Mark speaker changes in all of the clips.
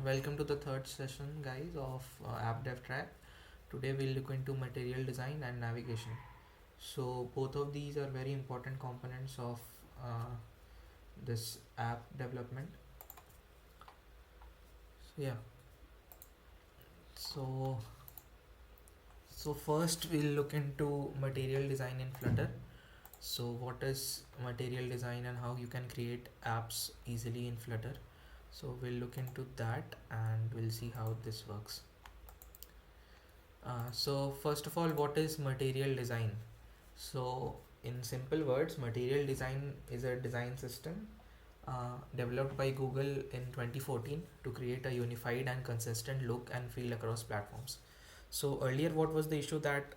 Speaker 1: Welcome to the third session, guys, of App Dev Track. Today we'll look into material design and navigation. So both of these are very important components of this app development. So yeah. So first we'll look into material design in Flutter. So what is material design and how you can create apps easily in Flutter? So we'll look into that and we'll see how this works. So first of all, what is material design? So in simple words, material design is a design system developed by Google in 2014 to create a unified and consistent look and feel across platforms. So earlier, what was the issue? That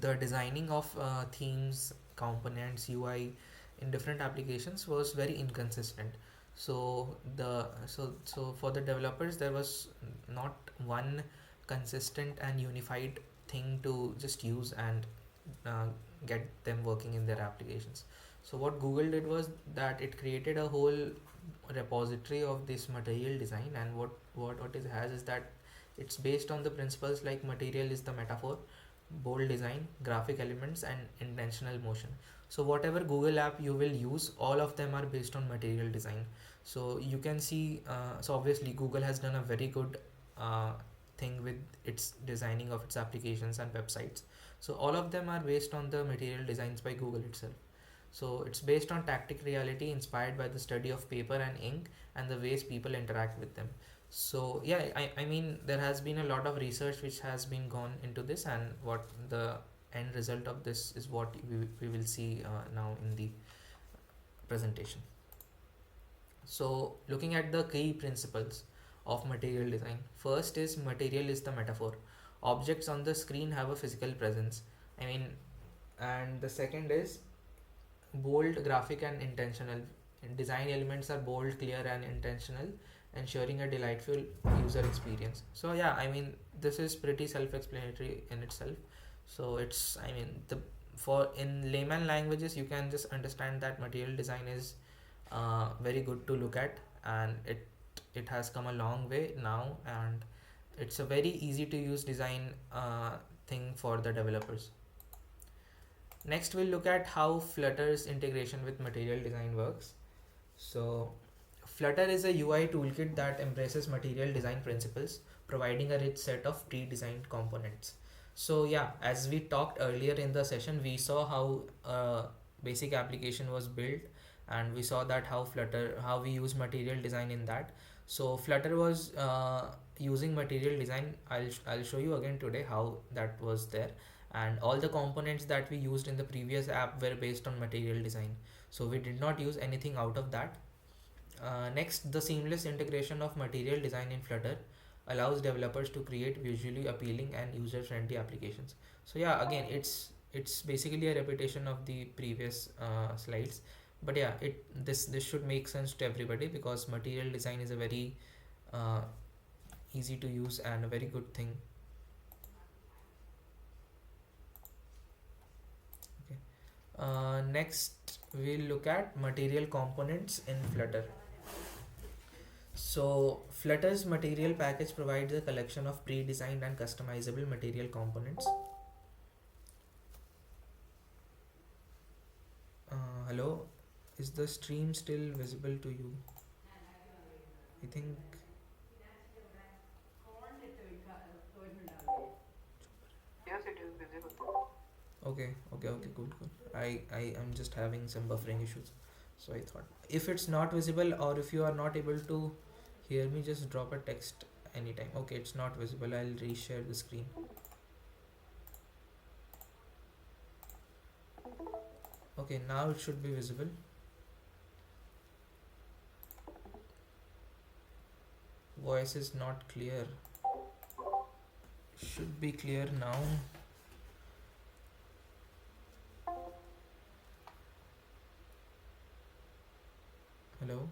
Speaker 1: the designing of themes, components, UI in different applications was very inconsistent. So for the developers, there was not one consistent and unified thing to just use and uh, get them working in their applications. So what Google did was that it created a whole repository of this material design, and what it has is that it's based on the principles like material is the metaphor, bold design, graphic elements, and intentional motion. So whatever Google app you will use, all of them are based on material design. So you can see, so obviously Google has done a very good thing with its designing of its applications and websites. So all of them are based on the material designs by Google itself. So it's based on tactic reality inspired by the study of paper and ink and the ways people interact with them. So yeah, I mean there has been a lot of research which has been gone into this, and what the end result of this is what we will see now in the presentation. So looking at the key principles of material design, first is material is the metaphor. Objects on the screen have a physical presence. I mean, and the second is bold, graphic, and intentional. Design elements are bold, clear, and intentional, ensuring a delightful user experience. So yeah, I mean this is pretty self-explanatory in itself. So it's, I mean, the for in layman languages you can just understand that material design is very good to look at, and it has come a long way now, and it's a very easy to use design thing for the developers. Next, we'll look at how Flutter's integration with material design works. So Flutter is a UI toolkit that embraces material design principles, providing a rich set of pre-designed components. So yeah, as we talked earlier in the session, we saw how basic application was built, and we saw that how we use material design in that. So Flutter was using material design. I'll show you again today how that was there, and all the components that we used in the previous app were based on material design. So we did not use anything out of that. Next, the seamless integration of material design in Flutter allows developers to create visually appealing and user-friendly applications. So yeah, again, it's basically a repetition of the previous slides, but yeah, this should make sense to everybody because material design is a very uh, easy to use and a very good thing. Okay. Next, we'll look at material components in Flutter. So Flutter's material package provides a collection of pre-designed and customizable material components. Hello, is the stream still visible to you? I think.
Speaker 2: Yes, it is visible.
Speaker 1: Okay, cool. I am just having some buffering issues, so I thought if it's not visible or if you are not able to hear me, just drop a text anytime. Okay, it's not visible. I'll reshare the screen. Okay, now it should be visible. Voice is not clear. Should be clear now. Hello.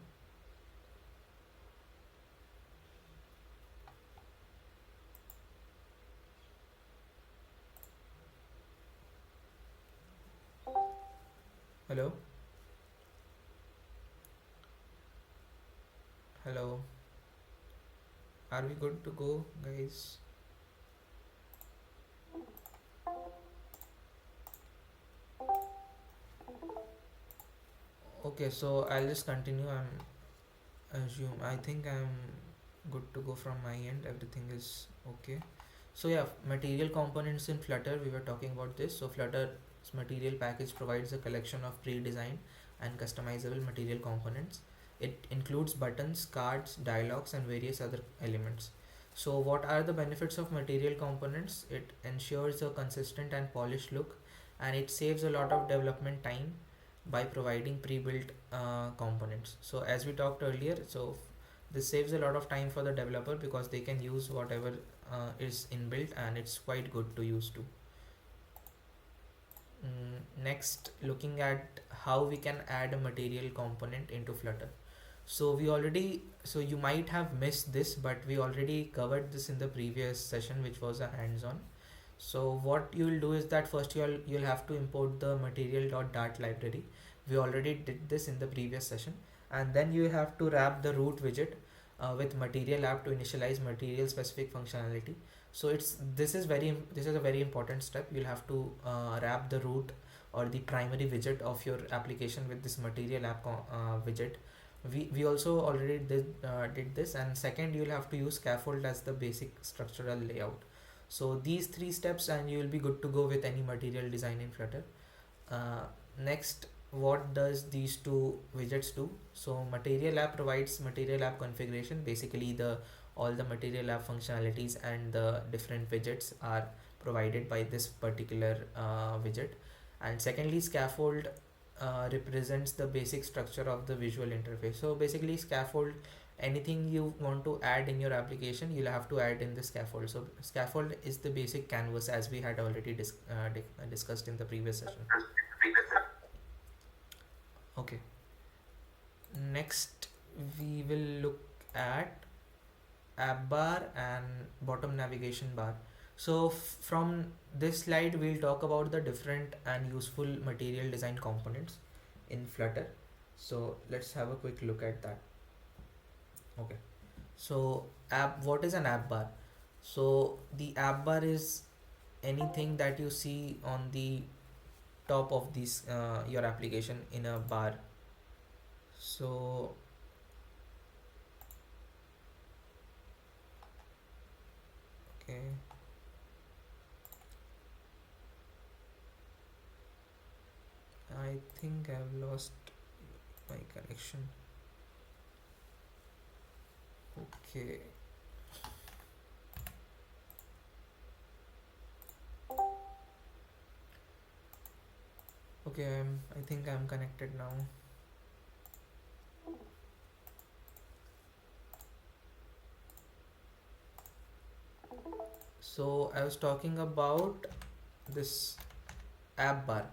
Speaker 1: Hello. Hello. Are we good to go, guys? Okay, so I'll just continue. I think I'm good to go from my end. Everything is okay. So yeah, material components in Flutter. We were talking about this. So Flutter's material package provides a collection of pre-designed and customizable material components. It includes buttons, cards, dialogues, and various other elements. So what are the benefits of material components? It ensures a consistent and polished look, and it saves a lot of development time by providing pre-built components. So as we talked earlier, this saves a lot of time for the developer because they can use whatever is inbuilt, and it's quite good to use too. Next, looking at how we can add a material component into Flutter. So you might have missed this, but we already covered this in the previous session, which was a hands-on. So what you'll do is that first you'll have to import the material.dart library. We already did this in the previous session, and then you have to wrap the root widget with material app to initialize material specific functionality. So this is a very important step. You'll have to wrap the root or the primary widget of your application with this material app widget. We also already did this, and second, you'll have to use scaffold as the basic structural layout. So these three steps and you will be good to go with any material design in Flutter. uh, Next, what does these two widgets do? So material app provides material app configuration. Basically, the all the material app functionalities and the different widgets are provided by this particular widget. And secondly, scaffold represents the basic structure of the visual interface. So basically, scaffold, anything you want to add in your application, you'll have to add in the scaffold. So scaffold is the basic canvas, as we had already discussed in the previous session. Okay, next we will look at app bar and bottom navigation bar. So from this slide, we'll talk about the different and useful material design components in Flutter. So let's have a quick look at that. Okay, so what is an app bar? So the app bar is anything that you see on the top of this your application in a bar. So okay, I think I've lost my connection. Okay, okay, I think I'm connected now. So I was talking about this app bar.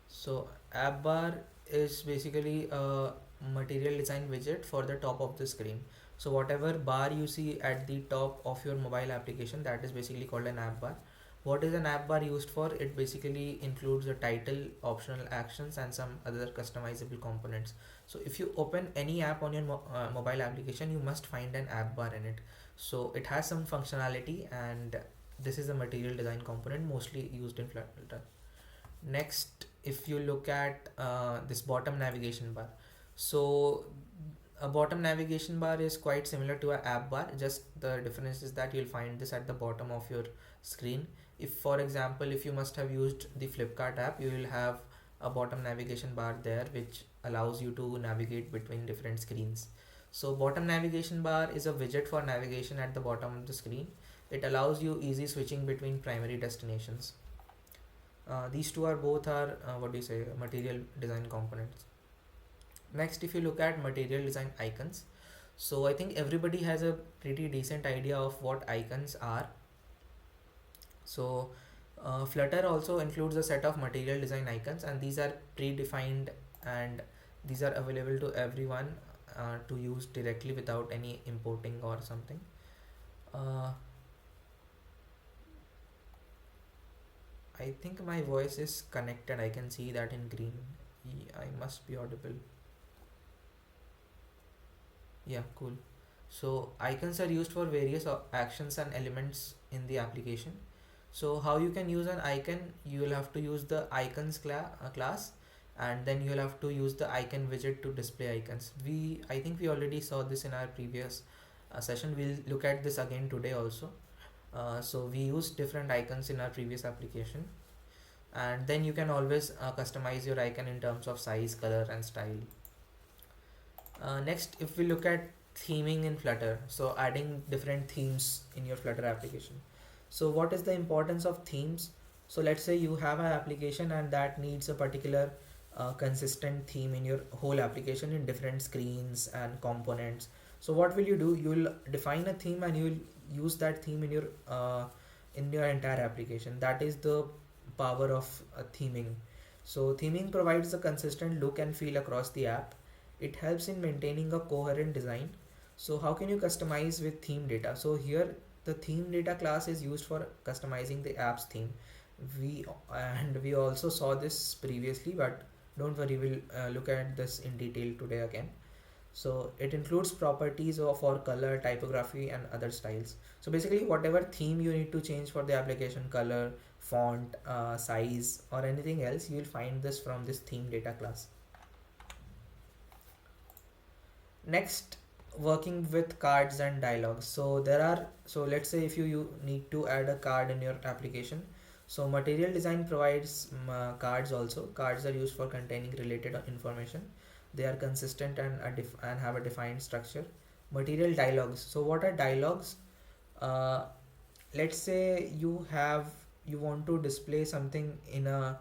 Speaker 1: So app bar is basically a material design widget for the top of the screen. So whatever bar you see at the top of your mobile application, that is basically called an app bar. What is an app bar used for? It basically includes a title, optional actions, and some other customizable components. So if you open any app on your mobile application, you must find an app bar in it. So it has some functionality, and this is a material design component mostly used in Flutter. Next, if you look at this bottom navigation bar, so a bottom navigation bar is quite similar to an app bar, just the difference is that you'll find this at the bottom of your screen. If for example, if you must have used the Flipkart app, you will have a bottom navigation bar there which allows you to navigate between different screens. So bottom navigation bar is a widget for navigation at the bottom of the screen. It allows you easy switching between primary destinations. These two are both are what do you say, material design components. Next, if you look at material design icons, so I think everybody has a pretty decent idea of what icons are. So Flutter also includes a set of material design icons, and these are predefined, and these are available to everyone to use directly without any importing or something. uh, I think my voice is connected. I can see that in green. I must be audible. Yeah, cool. So icons are used for various actions and elements in the application. So how you can use an icon, you will have to use the icons class, and then you will have to use the icon widget to display icons. I think we already saw this in our previous session. We'll look at this again today also. So we use different icons in our previous application, and then you can always customize your icon in terms of size, color and style. Next, if we look at theming in Flutter, so adding different themes in your Flutter application. So what is the importance of themes? So let's say you have an application and that needs a particular consistent theme in your whole application in different screens and components. So what will you do? You will define a theme and you will use that theme in your entire application. That is the power of theming. So theming provides a consistent look and feel across the app. It helps in maintaining a coherent design. So how can you customize with theme data? So here the theme data class is used for customizing the app's theme. We also saw this previously, but don't worry, we'll look at this in detail today again. So it includes properties for color, typography and other styles. So basically whatever theme you need to change for the application, color, font, size or anything else, you will find this from this theme data class. Next, working with cards and dialogues. So let's say if you need to add a card in your application. So material design provides cards also. Cards are used for containing related information. They are consistent and have a defined structure. Material dialogues. So what are dialogues? Uh, let's say you want to display something in a,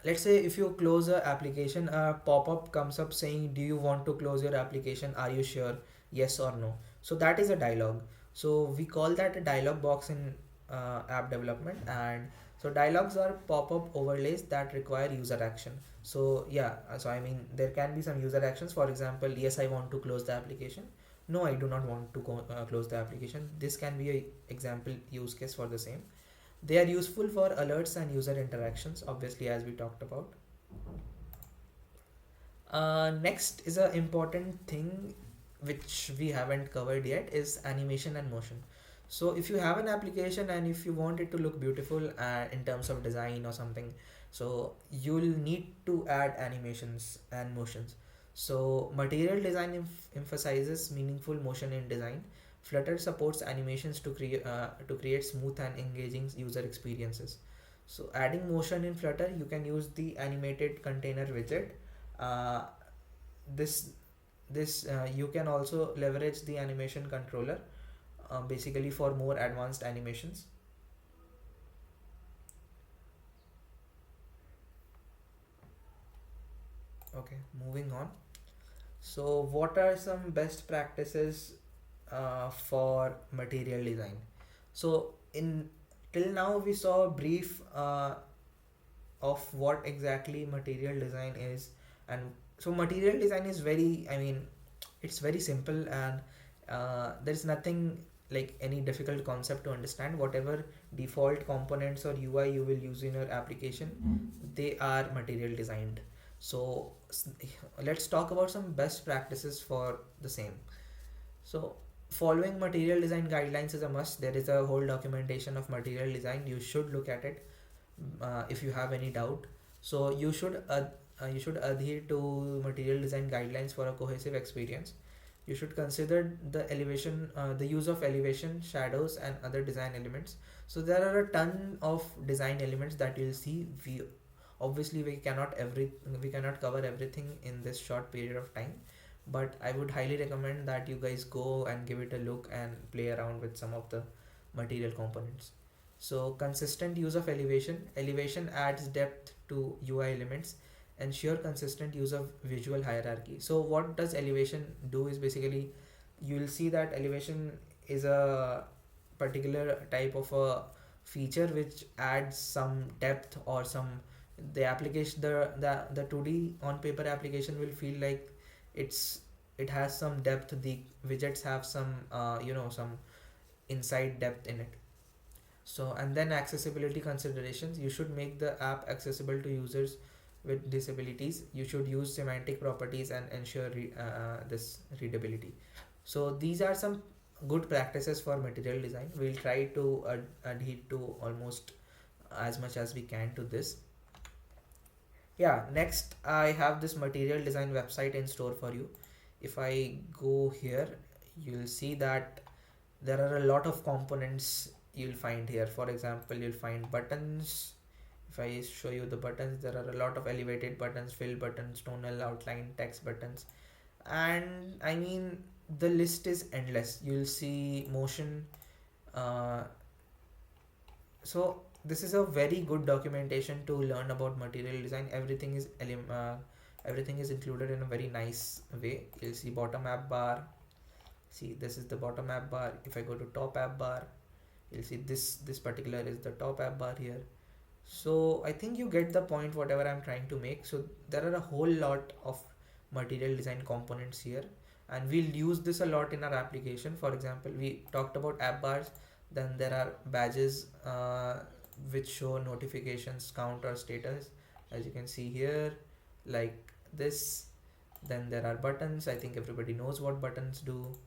Speaker 1: let's say if you close a application, a pop-up comes up saying, do you want to close your application, are you sure, yes or no? So that is a dialogue. So we call that a dialog box in app development. And so dialogues are pop-up overlays that require user action. So yeah, so I mean there can be some user actions. For example, yes, I want to close the application, no, I do not want to close the application. This can be a example use case for the same. They are useful for alerts and user interactions, obviously, as we talked about. Next is an important thing which we haven't covered yet is animation and motion. So if you have an application and if you want it to look beautiful in terms of design or something, so you'll need to add animations and motions. So material design emphasizes meaningful motion in design. Flutter supports animations to create smooth and engaging user experiences. So adding motion in Flutter, you can use the animated container widget. Uh, this you can also leverage the animation controller basically for more advanced animations. Okay, moving on. So what are some best practices for material design? So in till now we saw a brief of what exactly material design is. And so material design is very, I mean, it's very simple, and there's nothing like any difficult concept to understand. Whatever default components or UI you will use in your application, they are material designed. So let's talk about some best practices for the same. So following material design guidelines is a must. There is a whole documentation of material design, you should look at it if you have any doubt. So you should adhere to material design guidelines for a cohesive experience. You should consider the use of elevation, shadows, and other design elements. So there are a ton of design elements that you'll see. Obviously we cannot cover everything in this short period of time, but I would highly recommend that you guys go and give it a look and play around with some of the material components. So consistent use of elevation adds depth to UI elements. Ensure consistent use of visual hierarchy. So what does elevation do is basically you will see that elevation is a particular type of a feature which adds some depth or some, the application, the 2D on paper application will feel like it has some depth. The widgets have some some inside depth in it. So and then accessibility considerations, you should make the app accessible to users with disabilities. You should use semantic properties and ensure this readability. So these are some good practices for material design. We'll try to adhere to almost as much as we can to this. Yeah, next I have this material design website in store for you. If I go here, you'll see that there are a lot of components you'll find here. For example, you'll find buttons. If I show you the buttons, there are a lot of elevated buttons, fill buttons, tonal, outline, text buttons, and I mean the list is endless. You'll see motion. uh, so this is a very good documentation to learn about material design. Everything is included in a very nice way. You'll see bottom app bar. See, this is the bottom app bar. If I go to top app bar, you'll see this particular is the top app bar here. So I think you get the point whatever I'm trying to make. So there are a whole lot of material design components here, and we'll use this a lot in our application. For example, we talked about app bars. Then there are badges which show notifications, count, or status, as you can see here, like this. Then there are buttons. I think everybody knows what buttons do.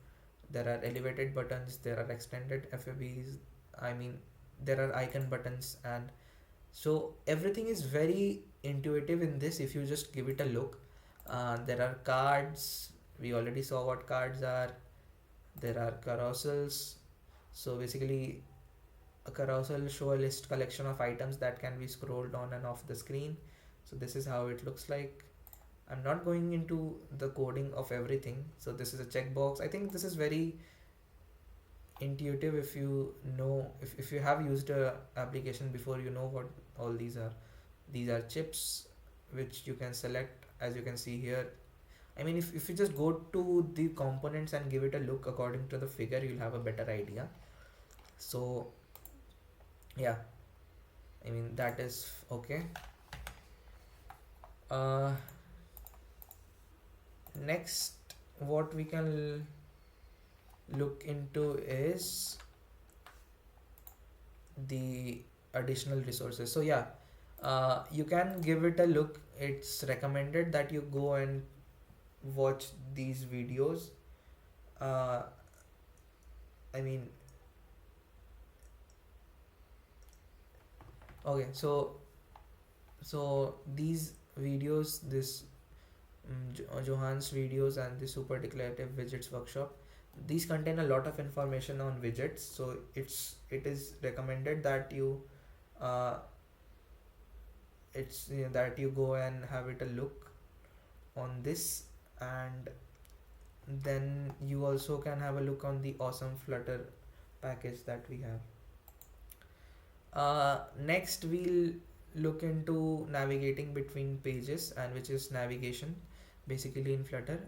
Speaker 1: There are elevated buttons, there are extended FABs, I mean there are icon buttons, and so everything is very intuitive in this if you just give it a look. There are cards. We already saw what cards are. There are carousels. So basically, a carousel show a list collection of items that can be scrolled on and off the screen. So this is how it looks like. I'm not going into the coding of everything. So this is a checkbox. I think this is very intuitive. If you know, if you have used a application before, you know what all these are. These are chips which you can select, as you can see here. I mean, if you just go to the components and give it a look according to the figure, you'll have a better idea. So yeah, I mean that is okay. uh, Next, what we can look into is the additional resources. So yeah, you can give it a look. It's recommended that you go and watch these videos. uh, I mean, okay, so these videos, this Johan's videos and the super declarative widgets workshop, these contain a lot of information on widgets. So it is recommended that you uh, that you go and have it a look on this, and then you also can have a look on the awesome Flutter package that we have. Next, we'll look into navigating between pages, and which is navigation basically in Flutter.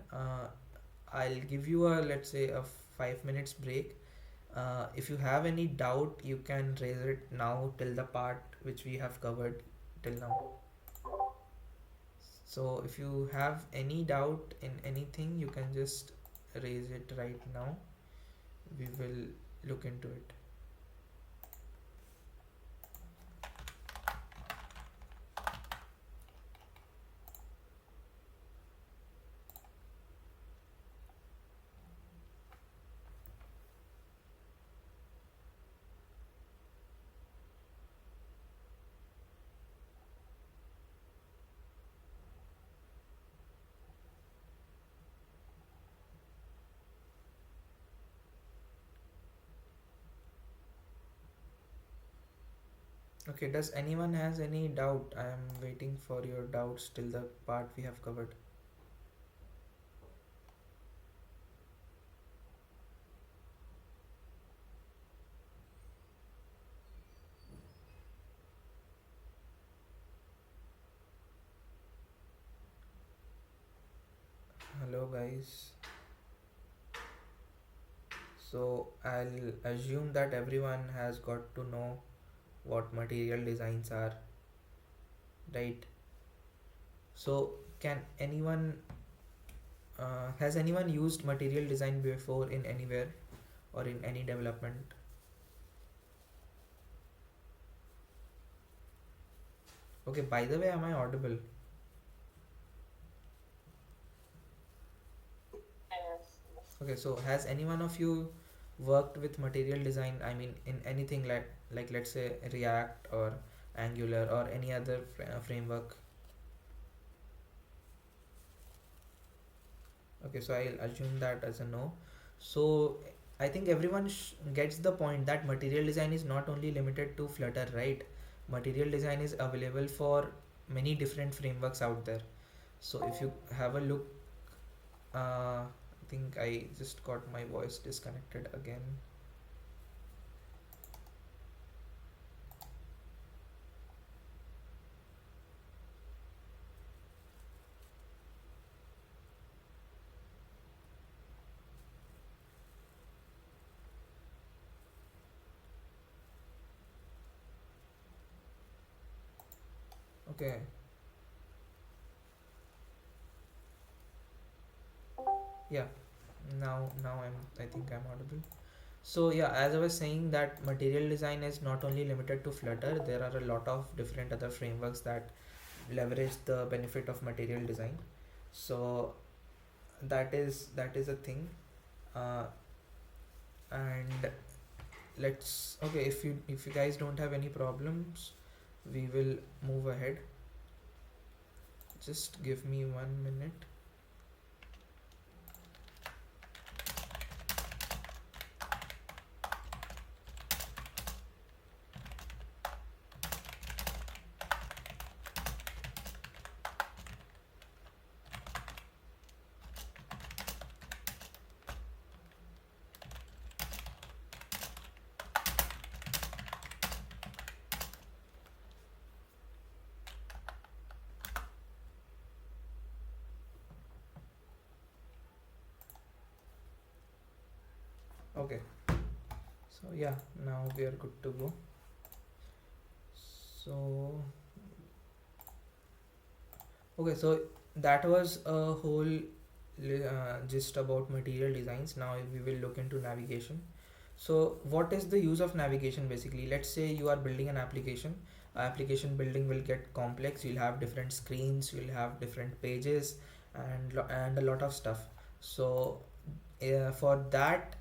Speaker 1: I'll give you a, let's say, a 5 minutes break. If you have any doubt, you can raise it now till the part which we have covered till now. So if you have any doubt in anything, you can just raise it right now. We will look into it. Okay, does anyone has any doubt? I am waiting for your doubts till the part we have covered. Hello guys. So I'll assume that everyone has got to know what material designs are, right? So can anyone has anyone used material design before in anywhere or in any development? Okay, by the way, am I audible?
Speaker 2: Yes.
Speaker 1: Okay, so has any one of you worked with material design? I mean, in anything like let's say React or Angular or any other framework? Okay, so I'll assume that as a no. So I think everyone gets the point that material design is not only limited to Flutter, right? Material design is available for many different frameworks out there. So if you have a look, I think I just got my voice disconnected again. Okay, yeah. Now I think I'm audible. So yeah, as I was saying that material design is not only limited to Flutter. There are a lot of different other frameworks that leverage the benefit of material design. So that is a thing. Uh, and let's okay, if you guys don't have any problems, we will move ahead. Just give me 1 minute. Okay, so yeah, now we are good to go. So okay, so that was a whole gist about material designs. Now we will look into navigation. So what is the use of navigation basically? Let's say you are building an application. Application building will get complex. You'll have different screens, you'll have different pages, and a lot of stuff. So for that,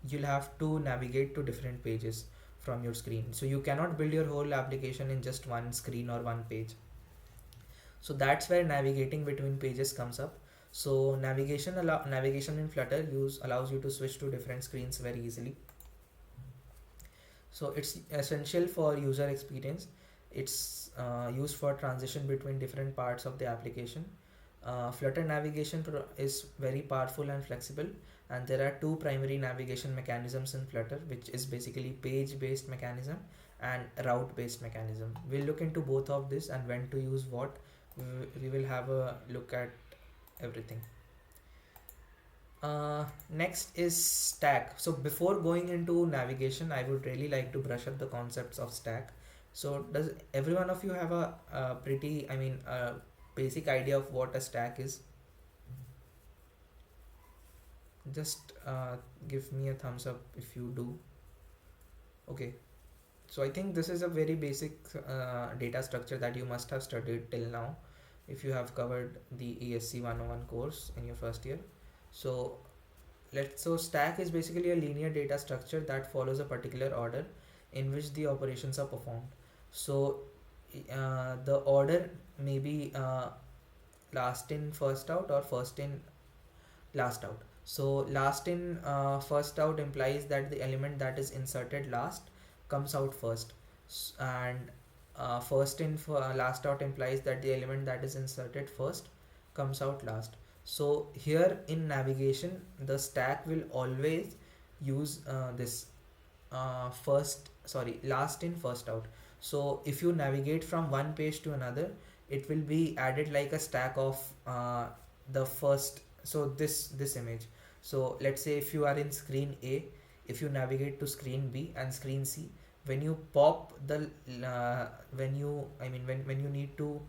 Speaker 1: you'll have to navigate to different pages from your screen. So you cannot build your whole application in just one screen or one page. So that's where navigating between pages comes up. So navigation in Flutter allows you to switch to different screens very easily. So it's essential for user experience. It's used for transition between different parts of the application. Flutter navigation is very powerful and flexible, and there are two primary navigation mechanisms in Flutter, which is basically page-based mechanism and route-based mechanism. We'll look into both of this and when to use what. We will have a look at everything. Next is stack. So before going into navigation, I would really like to brush up the concepts of stack. So does every one of you have a pretty, I mean, a basic idea of what a stack is? Just give me a thumbs up if you do. Okay. So I think this is a very basic data structure that you must have studied till now if you have covered the ESC 101 course in your first year. So so stack is basically a linear data structure that follows a particular order in which the operations are performed. So the order may be last in first out or first in last out. So last in first out implies that the element that is inserted last comes out first, and first in last out implies that the element that is inserted first comes out last. So here in navigation, the stack will always use this last in first out. So if you navigate from one page to another, it will be added like a stack of the first, so this image. So let's say if you are in screen A, if you navigate to screen B and screen C, when you pop the when you need to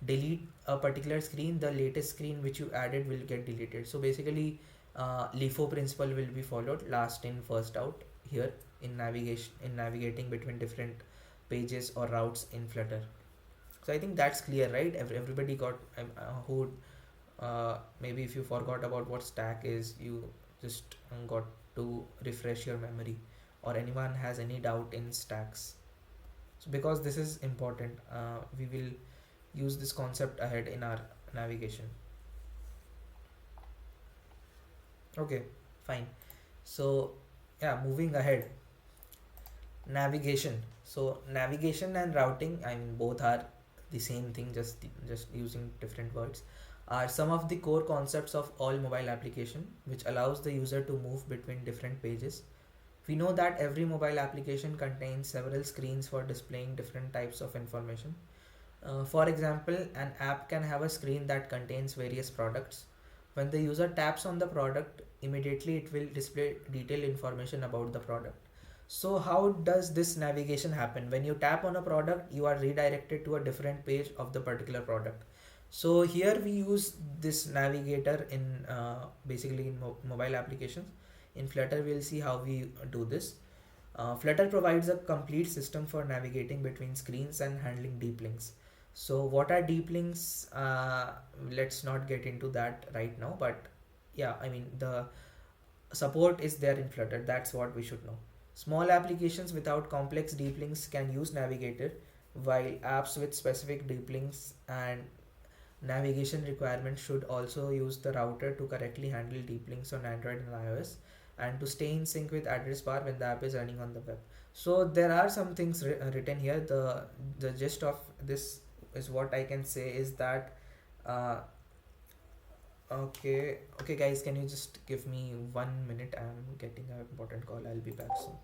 Speaker 1: delete a particular screen, the latest screen which you added will get deleted. So basically LIFO principle will be followed, last in first out, here in navigating between different pages or routes in Flutter. So I think that's clear, right? Everybody got who maybe if you forgot about what stack is, you just got to refresh your memory, or anyone has any doubt in stacks. So because this is important, we will use this concept ahead in our navigation. Okay, fine. So yeah, moving ahead, navigation. So navigation and routing, I mean, both are the same thing, just using different words, are some of the core concepts of all mobile application, which allows the user to move between different pages. We know that every mobile application contains several screens for displaying different types of information. For example, an app can have a screen that contains various products. When the user taps on the product, immediately it will display detailed information about the product. So, how does this navigation happen? When you tap on a product, you are redirected to a different page of the particular product. So, here we use this navigator in basically in mobile applications. In Flutter, we'll see how we do this. Flutter provides a complete system for navigating between screens and handling deep links. So, what are deep links? Let's not get into that right now, but yeah, I mean, the support is there in Flutter. That's what we should know. Small applications without complex deep links can use Navigator, while apps with specific deep links and navigation requirements should also use the router to correctly handle deep links on Android and iOS, and to stay in sync with address bar when the app is running on the web. So there are some things written here. The gist of this is, what I can say is that uh, okay guys, can you just give me 1 minute? I'm getting an important call. I'll be back soon.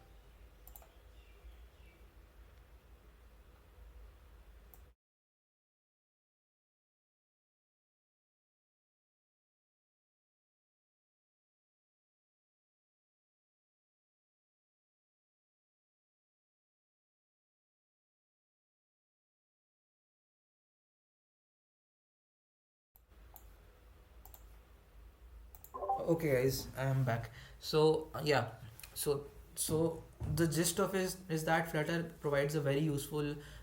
Speaker 1: Okay guys, I am back. So yeah, so so the gist of it is that Flutter provides a very useful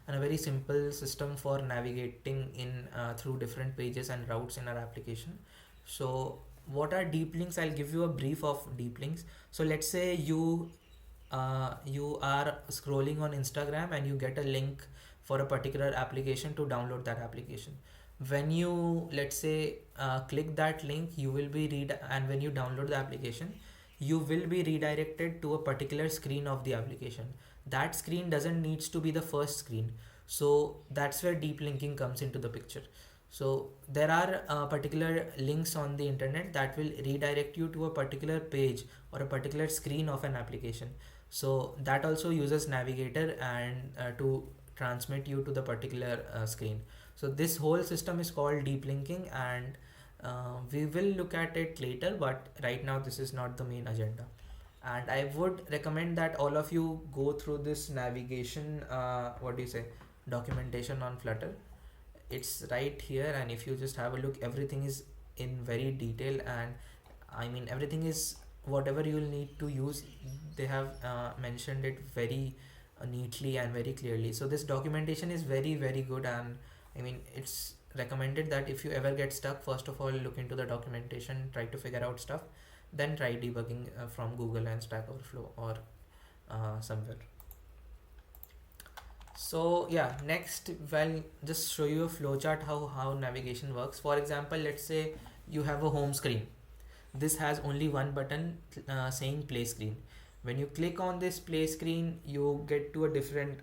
Speaker 1: and a very simple system for navigating in through different pages and routes in our application. So what are deep links? I'll give you a brief of deep links. So let's say you are scrolling on Instagram and you get a link for a particular application to download that application. When you, let's say, click that link, you will be and when you download the application, you will be redirected to a particular screen of the application. That screen doesn't needs to be the first screen. So that's where deep linking comes into the picture. So there are particular links on the internet that will redirect you to a particular page or a particular screen of an application. So that also uses navigator and to transmit you to the particular screen. So this whole system is called deep linking, and we will look at it later, but right now this is not the main agenda. And I would recommend that all of you go through this navigation, what do you say, documentation on Flutter. It's right here, and if you just have a look, everything is in very detail, and I mean, everything is whatever you will need to use. They have mentioned it very neatly and very clearly. So this documentation is very very good, and I mean, it's recommended that if you ever get stuck, first of all look into the documentation, try to figure out stuff, then try debugging from Google and Stack Overflow or somewhere. So yeah, next, well, just show you a flowchart how navigation works. For example, let's say you have a home screen. This has only one button saying play screen. When you click on this play screen, you get to a different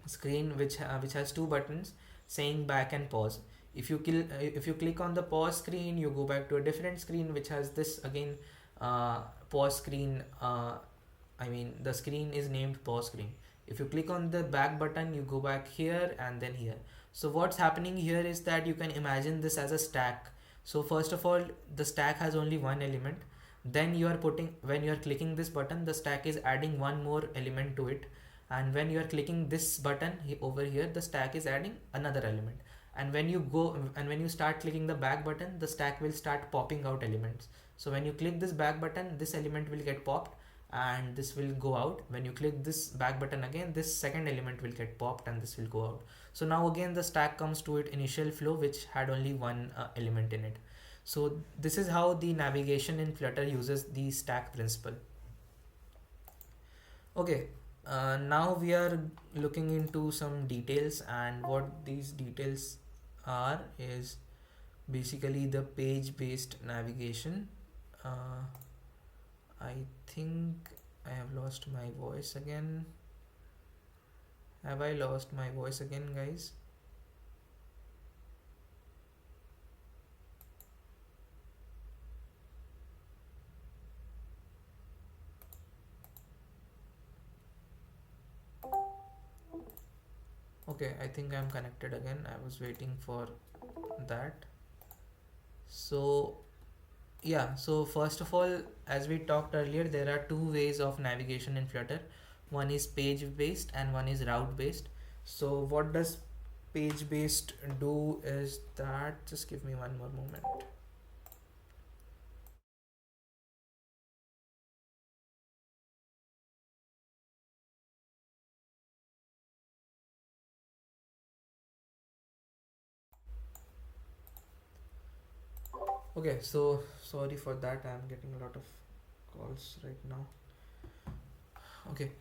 Speaker 1: screen which has two buttons saying back and pause. If you click on the pause screen, you go back to a different screen which has this again pause screen. I mean, the screen is named pause screen. If you click on the back button, you go back here and then here. So what's happening here is that you can imagine this as a stack. So first of all, the stack has only one element. Then you are putting, when you are clicking this button, the stack is adding one more element to it. And when you are clicking this button over here, the stack is adding another element. And when you start clicking the back button, the stack will start popping out elements. So when you click this back button, this element will get popped and this will go out. When you click this back button again, this second element will get popped and this will go out. So now again the stack comes to its initial flow, which had only one element in it. So this is how the navigation in Flutter uses the stack principle. Okay, now we are looking into some details, and what these details are is basically the page based navigation. uh, I think I have lost my voice again. Have I lost my voice again, guys? Okay, I think I'm connected again. I was waiting for that. So yeah, so first of all, as we talked earlier, there are two ways of navigation in Flutter. One is page based and one is route based. So what does page based do is that, just give me one more moment. Okay, so sorry for that. I'm getting a lot of calls right now. Okay,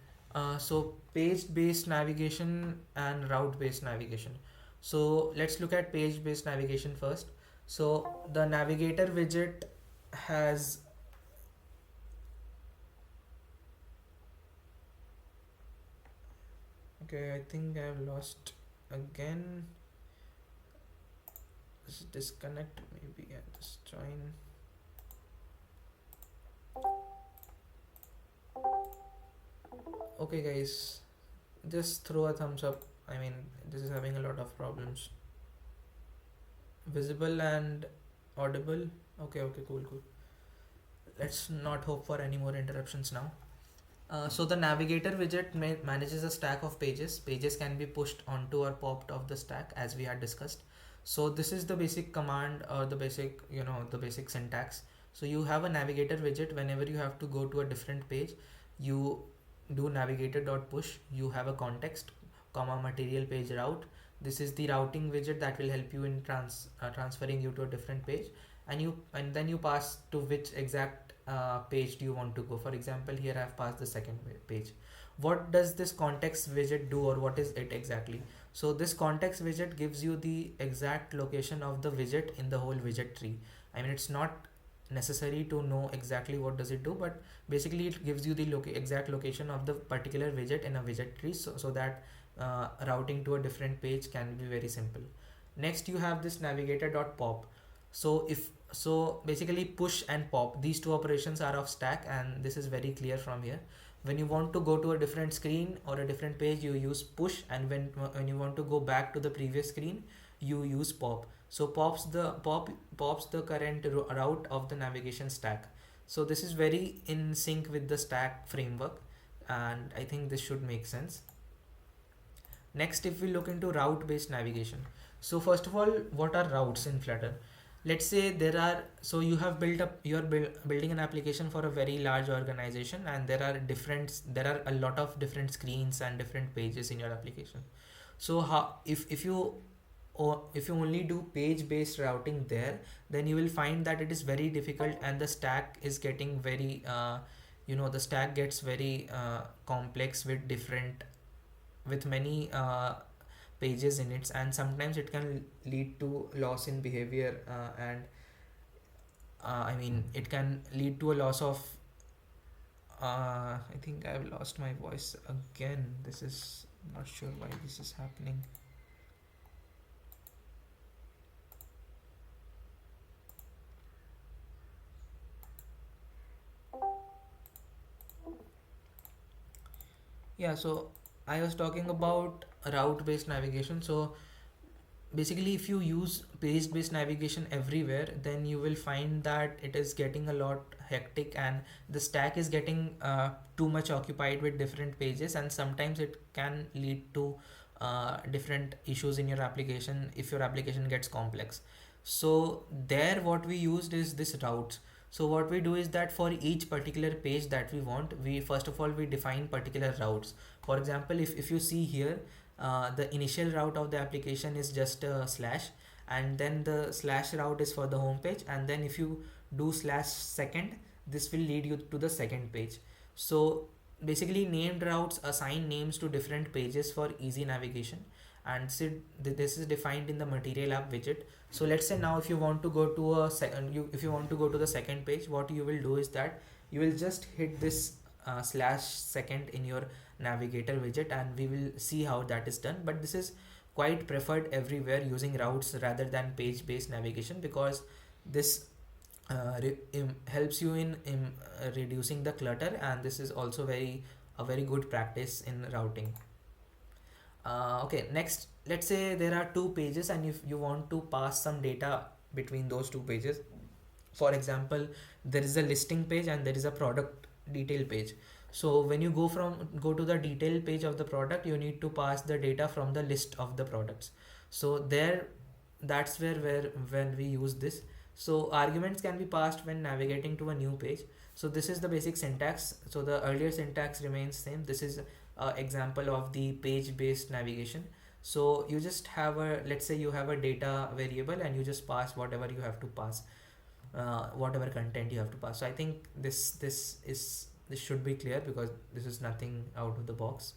Speaker 1: so page-based navigation and route-based navigation. So let's look at page-based navigation first. So the navigator widget has, okay, I think I've lost again. Just disconnect maybe and just join. Okay, guys, just throw a thumbs up. I mean, this is having a lot of problems. Visible and audible. Okay, okay, cool, cool. Let's not hope for any more interruptions now. So the navigator widget manages a stack of pages. Pages can be pushed onto or popped off the stack as we had discussed. So this is the basic command or the basic, the basic syntax. So you have a navigator widget. Whenever you have to go to a different page, you do navigator.push. You have a context, comma material page route. This is the routing widget that will help you in transferring you to a different page, and then you pass to which exact page do you want to go. For example, here I've passed the second page. What does this context widget do, or what is it exactly? So this context widget gives you the exact location of the widget in the whole widget tree. I mean, it's not necessary to know exactly what does it do, but basically it gives you the exact location of the particular widget in a widget tree, so that routing to a different page can be very simple. Next, you have this navigator.pop. So basically push and pop, these two operations are of stack, and this is very clear from here. When you want to go to a different screen or a different page, you use push, and when you want to go back to the previous screen, you use pop. So pops the current route of the navigation stack. So this is very in sync with the stack framework, and I think this should make sense. Next, if we look into route based navigation. So first of all, what are routes in Flutter? Let's say so you have building an application for a very large organization, and there are a lot of different screens and different pages in your application. So how, if you, or if you only do page based routing there, then you will find that it is very difficult, and the stack is getting very the stack gets very complex with many pages in it, and sometimes it can lead to loss in behavior, and I mean, it can lead to a loss of I think I've lost my voice again. This is not sure why this is happening. Yeah, so I was talking about route based navigation. So basically, if you use page based navigation everywhere, then you will find that it is getting a lot hectic, and the stack is getting too much occupied with different pages, and sometimes it can lead to different issues in your application if your application gets complex. So there, what we used is this routes. So what we do is that for each particular page that we want, we first of all we define particular routes. For example, if you see here, the initial route of the application is just a slash, and then the slash route is for the home page, and then if you do slash second, this will lead you to the second page. So basically named routes assign names to different pages for easy navigation, and this is defined in the material app widget. So let's say now if you want to go to a second, if you want to go to the second page, what you will do is that you will just hit this slash second in your navigator widget, and we will see how that is done. But this is quite preferred everywhere using routes rather than page based navigation, because this helps you in reducing the clutter, and this is also a very good practice in routing. Okay, next, let's say there are two pages and if you want to pass some data between those two pages. For example, there is a listing page and there is a product detail page. So when you go to the detail page of the product, you need to pass the data from the list of the products. So there, that's where when we use this. So arguments can be passed when navigating to a new page. So this is the basic syntax. So the earlier syntax remains same. This is example of the page based navigation. So you just have a, let's say you have a data variable and you just pass whatever you have to pass, whatever content you have to pass. So I think this should be clear because this is nothing out of the box.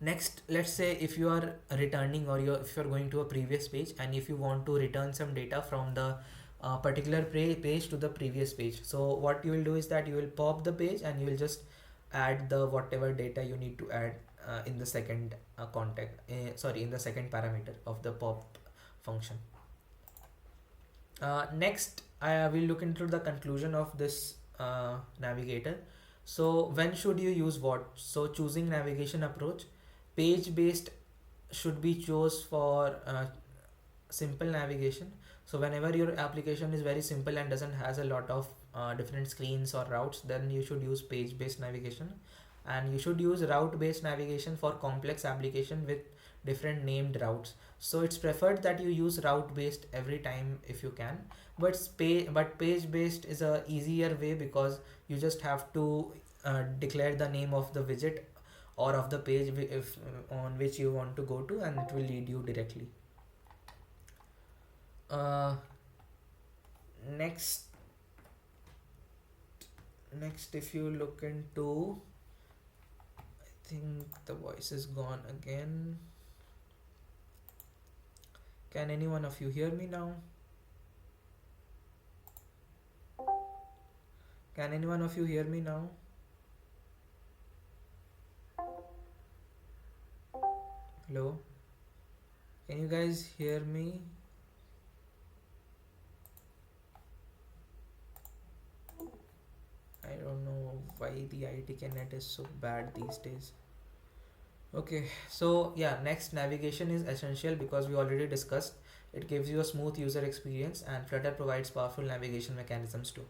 Speaker 1: Next, let's say if you are returning, or if you're going to a previous page and if you want to return some data from the particular page to the previous page. So what you will do is that you will pop the page and you will just add the whatever data you need to add in the second in the second parameter of the pop function. Next, I will look into the conclusion of this navigator. So when should you use what? So choosing navigation approach, page based should be chose for simple navigation. So whenever your application is very simple and doesn't has a lot of different screens or routes, then you should use page based navigation. And you should use route based navigation for complex application with different named routes. So it's preferred that you use route based every time if you can, but page based is a easier way because you just have to declare the name of the widget or of the page if on which you want to go to, and it will lead you directly. Next, if you look into, I think the voice is gone again. Can any one of you hear me now? Can any one of you hear me now? Hello? Can you guys hear me? I don't know why the IITK net is so bad these days. Okay, so yeah, next, navigation is essential because we already discussed it gives you a smooth user experience, and Flutter provides powerful navigation mechanisms too.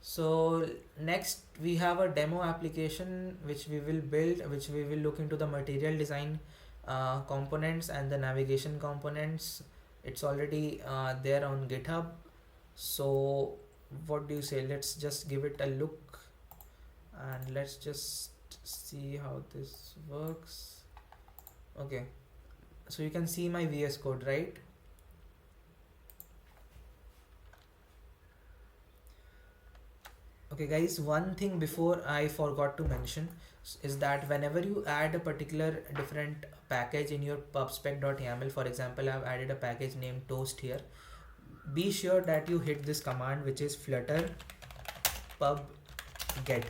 Speaker 1: So next we have a demo application which we will build, which we will look into the material design components and the navigation components. It's already there on GitHub. So what do you say? Let's just give it a look and let's just see how this works. Okay, so you can see my VS Code, right? Okay guys, one thing before I forgot to mention is that whenever you add a particular different package in your pubspec.yaml, for example, I've added a package named toast here, be sure that you hit this command, which is flutter pub get.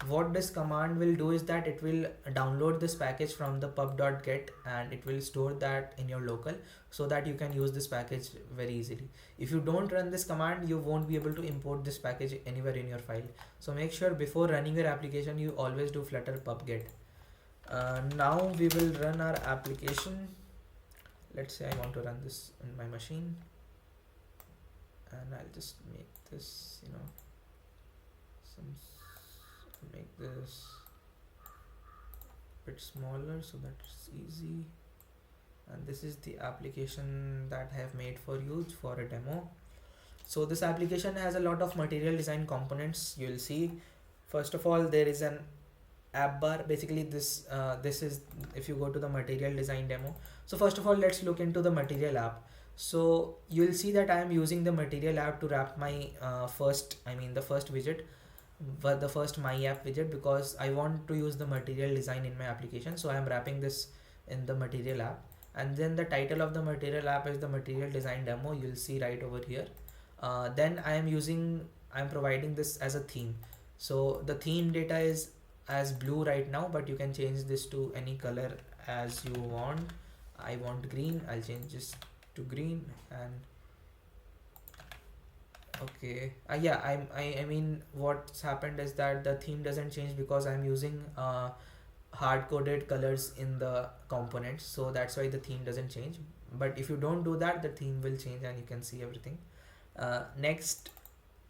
Speaker 1: What this command will do is that it will download this package from the pub.get and it will store that in your local so that you can use this package very easily. If you don't run this command, you won't be able to import this package anywhere in your file. So make sure before running your application, you always do flutter pub get. Now we will run our application. Let's say I want to run this in my machine, and I'll just make this, make this a bit smaller so that it's easy. And this is the application that I have made for you for a demo. So this application has a lot of material design components. You'll see, first of all, there is an app bar. Basically this is, if you go to the material design demo, so first of all let's look into the material app. So you'll see that I am using the material app to wrap my the first widget, but the first my app widget, because I want to use the material design in my application. So I am wrapping this in the material app, and then the title of the material app is the material design demo. You'll see right over here. Then I'm providing this as a theme. So the theme data is as blue right now, but you can change this to any color as you want. I want green, I'll change this to green. And okay, yeah, I mean what's happened is that the theme doesn't change because I'm using hard coded colors in the components, so that's why the theme doesn't change. But if you don't do that, the theme will change and you can see everything. Next,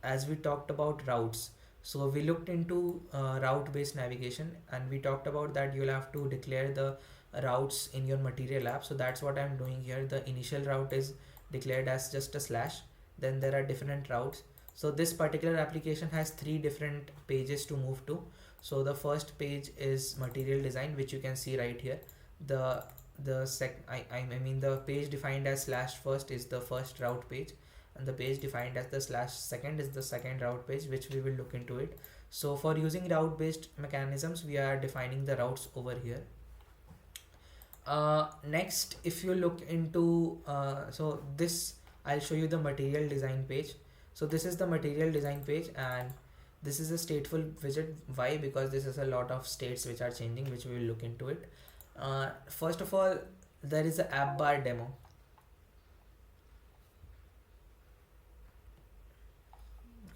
Speaker 1: as we talked about routes, so we looked into route based navigation, and we talked about that you'll have to declare the routes in your material app. So that's what I'm doing here. The initial route is declared as just a slash, then there are different routes. So this particular application has three different pages to move to. So the first page is material design, which you can see right here. The page defined as slash first is the first route page, and the page defined as the slash second is the second route page, which we will look into it. So for using route based mechanisms, we are defining the routes over here. Next, if you look into so this, I'll show you the material design page. So this is the material design page, and this is a stateful widget. Why? Because this is a lot of states which are changing, which we will look into it. First of all, there is a app bar demo.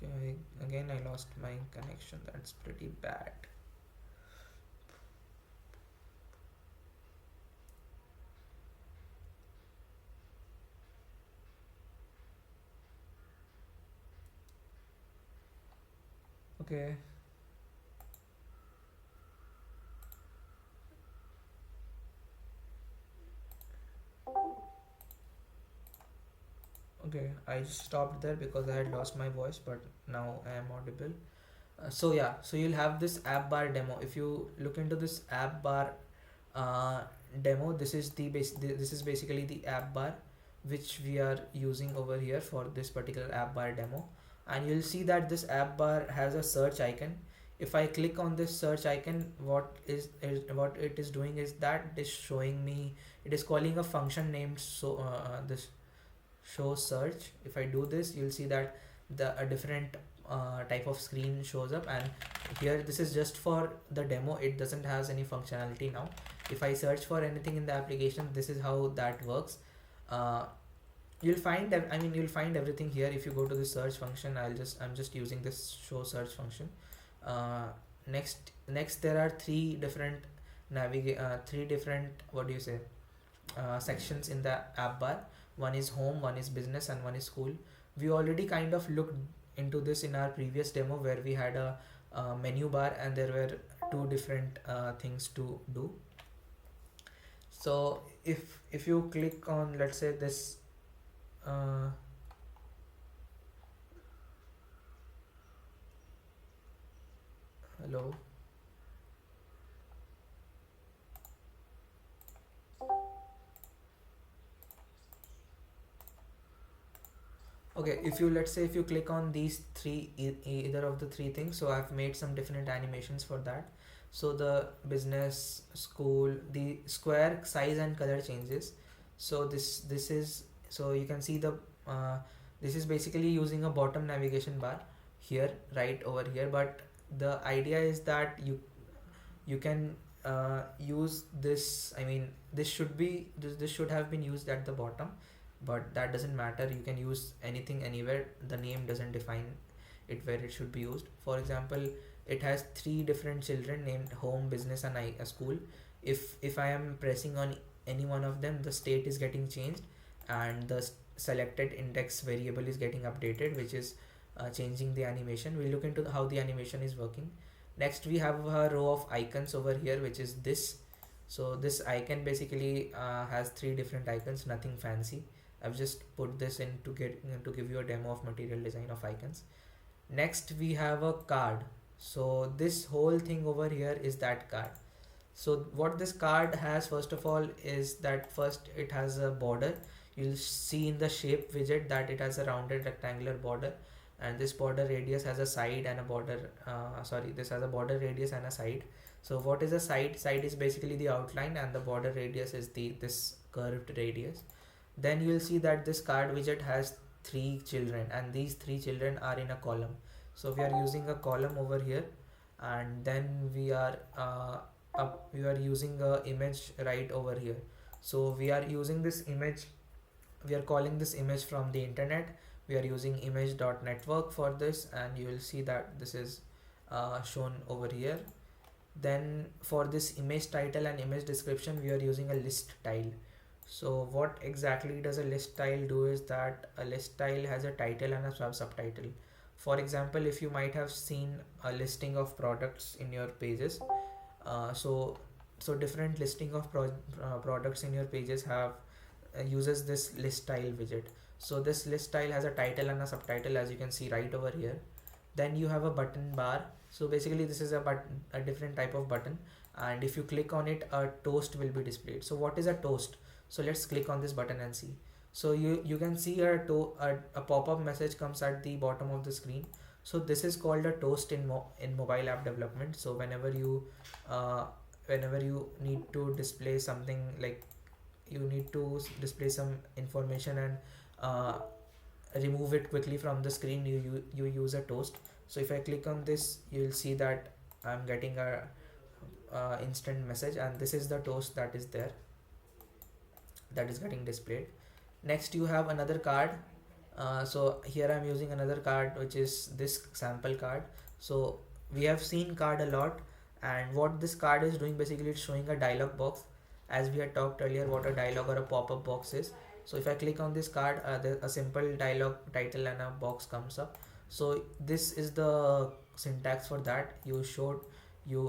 Speaker 1: Okay, again I lost my connection, that's pretty bad. Okay. Okay, I stopped there because I had lost my voice, but now I am audible. So yeah, so you'll have this app bar demo. If you look into this app bar uh, demo, this is this is basically the app bar which we are using over here for this particular app bar demo. And you'll see that this app bar has a search icon. If I click on this search icon, what it is doing is that it is showing me, it is calling a function named this show search. If I do this, you'll see that a different type of screen shows up, and here this is just for the demo, it doesn't has any functionality now. If I search for anything in the application, this is how that works. You'll find you'll find everything here. If you go to the search function, I'm just using this show search function. Next there are three different what do you say sections in the app bar. One is home, one is business, and one is school. We already kind of looked into this in our previous demo, where we had a menu bar and there were two different things to do. So if you click on, let's say this hello. Okay, if you, let's say if you click on these three, either of the three things, so I've made some different animations for that. So the business, school, the square size and color changes. So this is, so you can see the this is basically using a bottom navigation bar here, right over here. But the idea is that you can use this. This should have been used at the bottom, but that doesn't matter. You can use anything anywhere. The name doesn't define it where it should be used. For example, it has three different children named home, business, and a school. If I am pressing on any one of them, the state is getting changed, and the selected index variable is getting updated, which is changing the animation. We'll look into how the animation is working. Next, we have a row of icons over here, which is this. So this icon basically has three different icons, nothing fancy. I've just put this in to give you a demo of material design of icons. Next, we have a card. So this whole thing over here is that card. So what this card has, first of all, is that first it has a border. You'll see in the shape widget that it has a rounded rectangular border, and this border radius has a side and a border, sorry, this has a border radius and a side. So what is a side? Side is basically the outline, and the border radius is this curved radius. Then you will see that this card widget has three children, and these three children are in a column. So we are using a column over here, and then we are using a image right over here. So we are using this image, we are calling this image from the internet. We are using image.network for this, and you will see that this is shown over here. Then for this image title and image description, we are using a list tile. So what exactly does a list tile do is that a list tile has a title and a subtitle. For example, if you might have seen a listing of products in your pages, so different listing of products in your pages have uses this list tile widget. So this list tile has a title and a subtitle, as you can see right over here. Then you have a button bar. So basically this is a button, a different type of button, and if you click on it, a toast will be displayed. So what is a toast? So let's click on this button and see. So you can see a pop-up message comes at the bottom of the screen. So this is called a toast in mobile app development. So uh, whenever you need to display something, like you need to display some information and uh, remove it quickly from the screen, you use a toast. So if I click on this, you will see that I'm getting a instant message, and this is the toast that is there, that is getting displayed. Next you have another card. So here I'm using another card, which is this sample card. So we have seen card a lot, and what this card is doing, basically it's showing a dialog box, as we had talked earlier what a dialog or a pop-up box is. So if I click on this card, a simple dialog title and a box comes up. So this is the syntax for that. You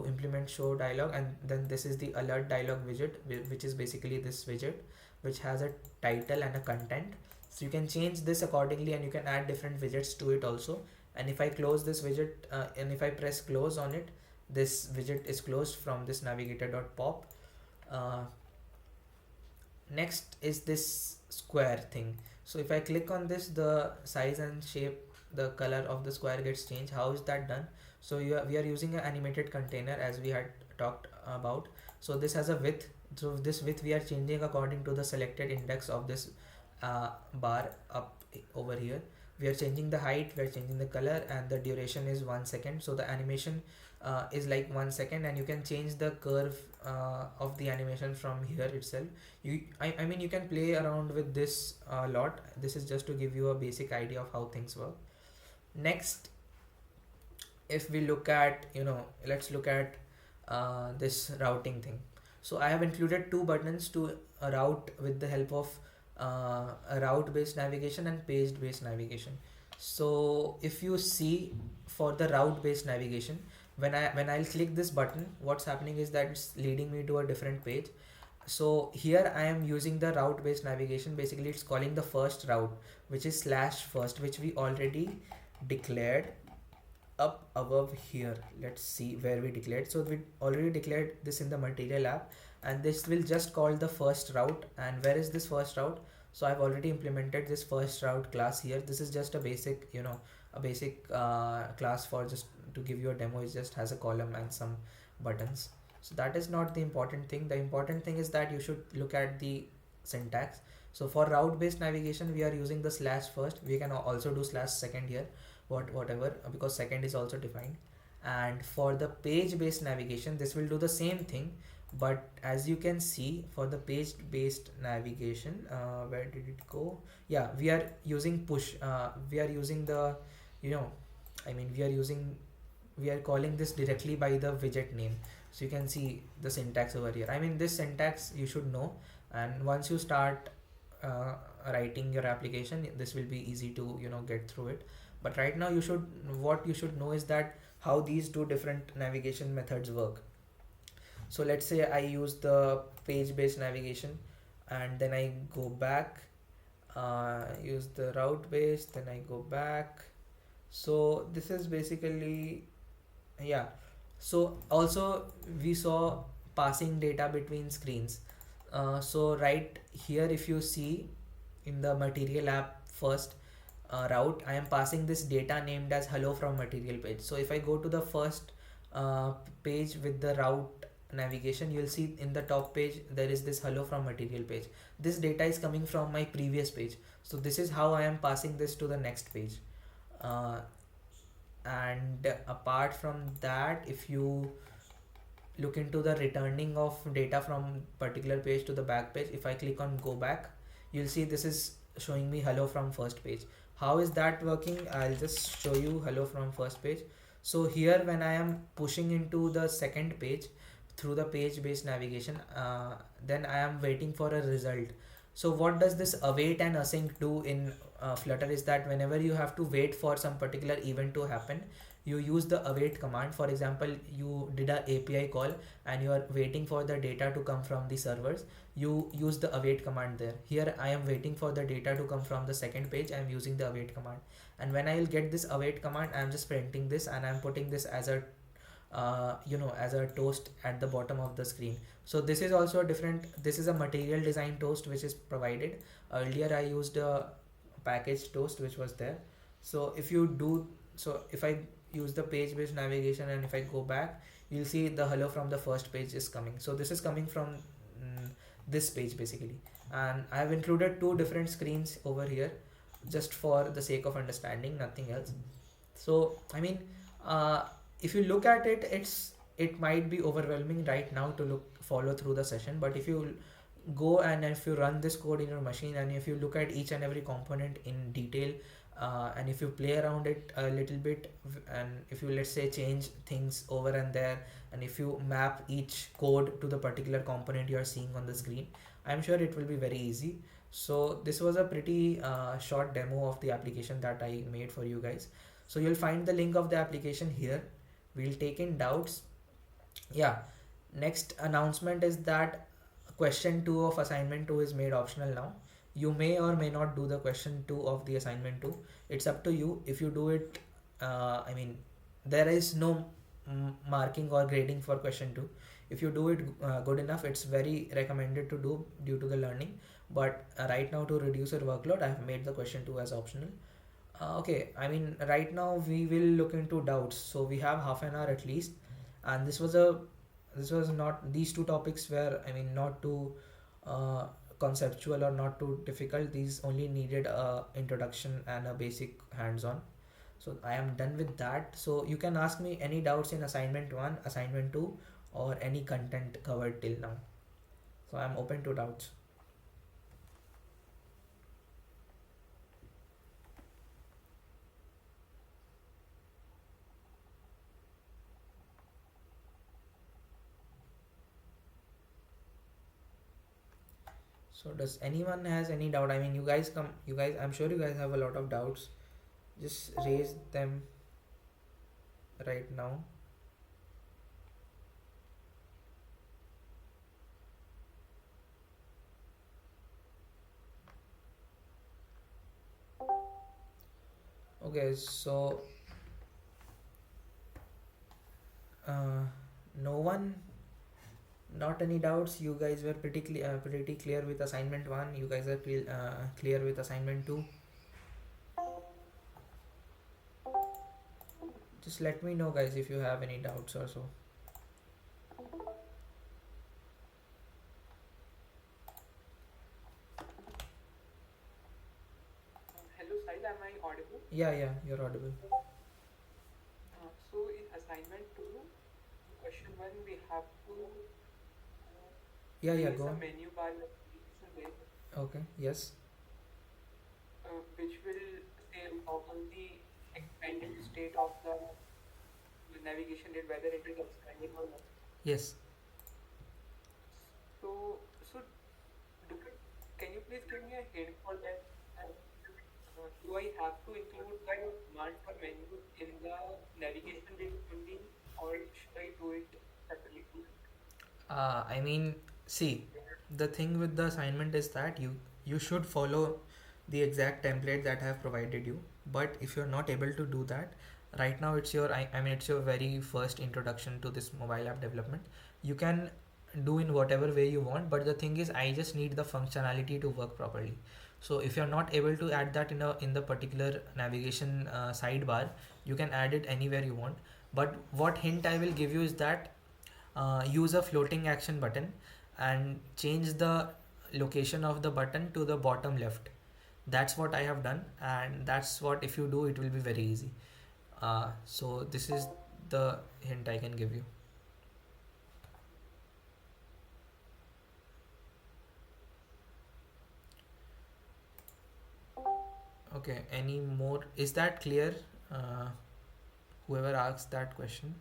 Speaker 1: implement show dialog, and then this is the alert dialog widget, which is basically this widget, which has a title and a content. So you can change this accordingly, and you can add different widgets to it also. And if I close this widget, and if I press close on it, this widget is closed from this navigator.pop. uh, Next is this square thing. So if I click on this, the size and shape, the color of the square gets changed. How is that done? So we are using an animated container, as we had talked about. So this has a width. So this width we are changing according to the selected index of this bar up over here. We are changing the height, we are changing the color, and the duration is 1 second. So the animation is like 1 second, and you can change the curve of the animation from here itself. I mean, you can play around with this a lot. This is just to give you a basic idea of how things work. Next, if we look at, let's look at this routing thing. So I have included two buttons to route with the help of a route based navigation and page based navigation. So if you see, for the route based navigation, when I'll click this button, what's happening is that it's leading me to a different page. So here I am using the route based navigation. Basically it's calling the first route, which is /first, which we already declared up above here. Let's see where we declared. So we already declared this in the material app, and this will just call the first route. And where is this first route? So I've already implemented this first route class here. This is just a basic, a basic class for just to give you a demo. It just has a column and some buttons. So that is not the important thing. The important thing is that you should look at the syntax. So for route based navigation, we are using the /first. We can also do /second here, whatever, because second is also defined. And for the page based navigation, this will do the same thing, but as you can see, for the page based navigation, where did it go? Yeah, we are using push. We are using the, we are calling this directly by the widget name. So you can see the syntax over here. I mean, this syntax you should know, and once you start writing your application, this will be easy to get through it. But right now what you should know is that how these two different navigation methods work. So let's say I use the page based navigation, and then I go back, use the route based, then I go back. So this is basically Yeah. So also we saw passing data between screens. So right here, if you see in the material app first route, I am passing this data named as hello from material page. So if I go to the first page with the route navigation, you'll see in the top page there is this hello from material page. This data is coming from my previous page. So this is how I am passing this to the next page. Uh, and apart from that, if you look into the returning of data from particular page to the back page, if I click on go back, you'll see this is showing me hello from first page. How is that working? I'll just show you hello from first page. So here when I am pushing into the second page through the page based navigation, then I am waiting for a result. So what does this await and async do in Flutter is that whenever you have to wait for some particular event to happen, you use the await command. For example, you did a API call and you are waiting for the data to come from the servers, you use the await command there. Here I am waiting for the data to come from the second page, I am using the await command, and when I will get this await command, I am just printing this and I am putting this as a as a toast at the bottom of the screen. So this is also a different, this is a material design toast which is provided. Earlier I used a package toast which was there. So if you do, so if I use the page based navigation and if I go back, you'll see the hello from the first page is coming. So this is coming from this page basically, and I have included two different screens over here just for the sake of understanding, nothing else. So I mean, uh, if you look at it, it might be overwhelming right now to follow through the session, but if you go and if you run this code in your machine and if you look at each and every component in detail, and if you play around it a little bit, and if you, let's say, change things over and there, and if you map each code to the particular component you are seeing on the screen, I'm sure it will be very easy. So this was a pretty short demo of the application that I made for you guys. So you'll find the link of the application here. We'll take in doubts. Yeah, next announcement is that question 2 of assignment 2 is made optional now. You may or may not do the question 2 of the assignment 2. It's up to you. If you do it, I mean, there is no marking or grading for question 2. If you do it good enough, it's very recommended to do due to the learning. But right now, to reduce your workload, I have made the question 2 as optional. Okay, I mean, right now we will look into doubts. So we have half an hour at least, and this was not, these two topics were, I mean, not too uh, conceptual or not too difficult. These only needed a introduction and a basic hands-on. So I am done with that. So you can ask me any doubts in assignment 1, assignment 2, or any content covered till now. So I am open to doubts. So does anyone has any doubt? I mean, you guys, I'm sure you guys have a lot of doubts. Just raise them right now. Okay, so uh, no one, not any doubts. You guys were pretty clear with assignment 1. You guys are clear with assignment 2. Just let me know, guys, if you have any doubts or so.
Speaker 2: Hello, Sahil, am I audible?
Speaker 1: Yeah, you're audible.
Speaker 2: So in assignment 2, question 1, we have to
Speaker 1: Yeah,
Speaker 2: place
Speaker 1: go
Speaker 2: a
Speaker 1: on.
Speaker 2: menu bar navigation there,
Speaker 1: Okay, yes.
Speaker 2: which will say on the expanded state of the navigation did, whether it is expanding or not.
Speaker 1: Yes.
Speaker 2: So do, can you please give me a hint for that? And, do I have to include the command for menu in the navigation did only, or should I do it separately?
Speaker 1: I mean, see, the thing with the assignment is that you should follow the exact template that I have provided you. But if you're not able to do that, Right now it's your I mean it's your very first introduction to this mobile app development. You can do in whatever way you want, but the thing is I just need the functionality to work properly. So if you're not able to add that in the particular navigation sidebar, you can add it anywhere you want. But what hint I will give you is that use a floating action button and change the location of the button to the bottom left. That's what I have done, and that's what, if you do, it will be very easy. So this is the hint I can give you. Okay, any more? Is that clear? Uh, Whoever asked that question.